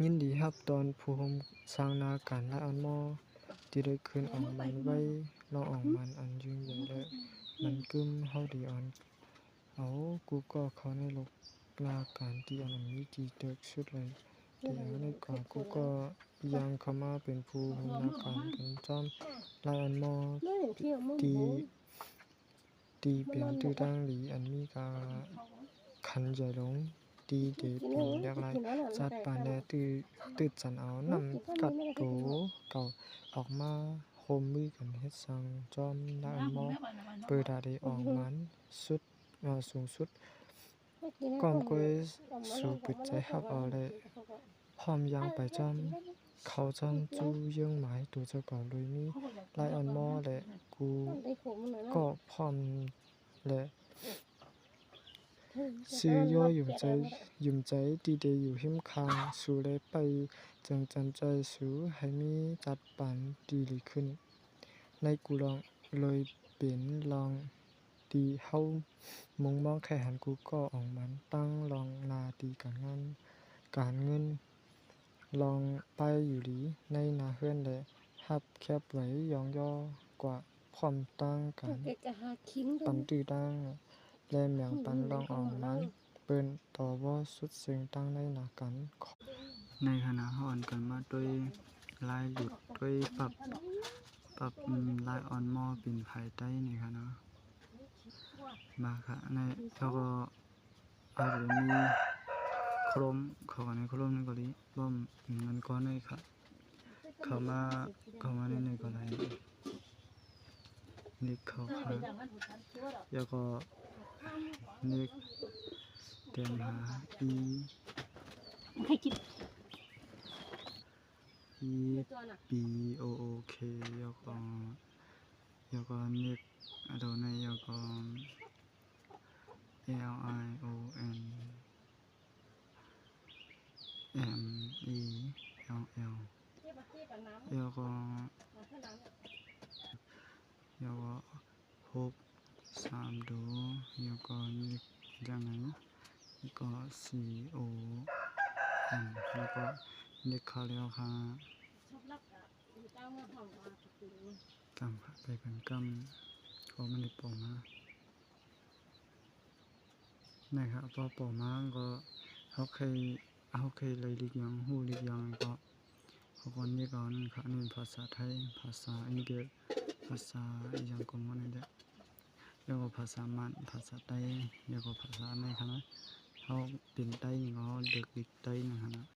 ยินดีรับตอนผู้ร่วมสร้างนาการและอันหม้อที่ได้คืนออกมันไว้ลองออกมันอันยิ่งใหญ่และมันกึ้มเฮาดีอ่อนเอากูก็เขาในโลกนาการที่อันนี้ที่เด็กสุดเลยเดี๋ยวในก่อนกูก็ยังเข้ามาเป็นผู้ร่วมนาการกันจอมและอันหม้อที่ที่เปลี่ยนตื้อดังหลีอันมีกาคันใจลงตีเดเป็นเรียกไรจัดปานแลตื้อจันเอานำกัดโตเก่าออกมาโฮมมือกันเฮ็ดสังจอมและอันหม้อเปิดาได้ออกมันสุดสูงสุดก่อมกวยสู่ปิดใจฮับเอาเลยพร้อมยางไปจอมเขาจอมจู้เยื่องหมายตัวเจ้าเก่าโดยมีลายอันหม้อและกูก็พร้อมและซื้อย่อยุ่มใจดีเดอยู่หิมคางสู่เลยไปจังจันใจสู่ให้มีจัดปานดีหลีขึ้นในกูลองเลยเป็นลองดีเฮามองแค่หันกูก็ออกมันตั้งลองนาดีการเงินลองไปอยู่หลีในนาเฮือนและฮับแคบไว้ยองย่อกว่าพร้อมตั้งกันปันตื้อดังและเมียงปันลองออกมันเปิ้นต่อบ่สุดเสียงตั้งในนากันในขณะเฮาอ่อนกันมาด้วยลายหลุดด้วยปรับลายอ่อนมอเป็นภายใต้นี่ค่ะเนาะมาค่ะในแล้วก็อาจจะมีโครมเข้ามาในโครมนี่ก็ดีบ่มันก็ในค่ะเข้ามาในก็ได้นี่เข้าค่ะแล้วก็นี่เตรียมหาEBOOK แล้วก็นี่อะตัวในแล้วก็LIONMELL แล้วก็พบ3ดูแล้วก็นี่จังไงแล้วก็ COM แล้วก็นี่เขาเรียกค่ะกำค่ะไปเป็นกำก็มันได้ปอมานะครับพอปอมาก็เขาเคยเลยลิกยังฮู้ลิกยังก็เขาคนนี้ก็นั่นค่ะนี่ภาษาไทยภาษาอังกฤษภาษาอีหยังก็มันนี่แหละแล้วก็ภาษามันภาษาไต้แล้วก็ภาษาในค่ะนะเขาเป็นไต้นี่ก็เด็กอีกไต้นะฮะ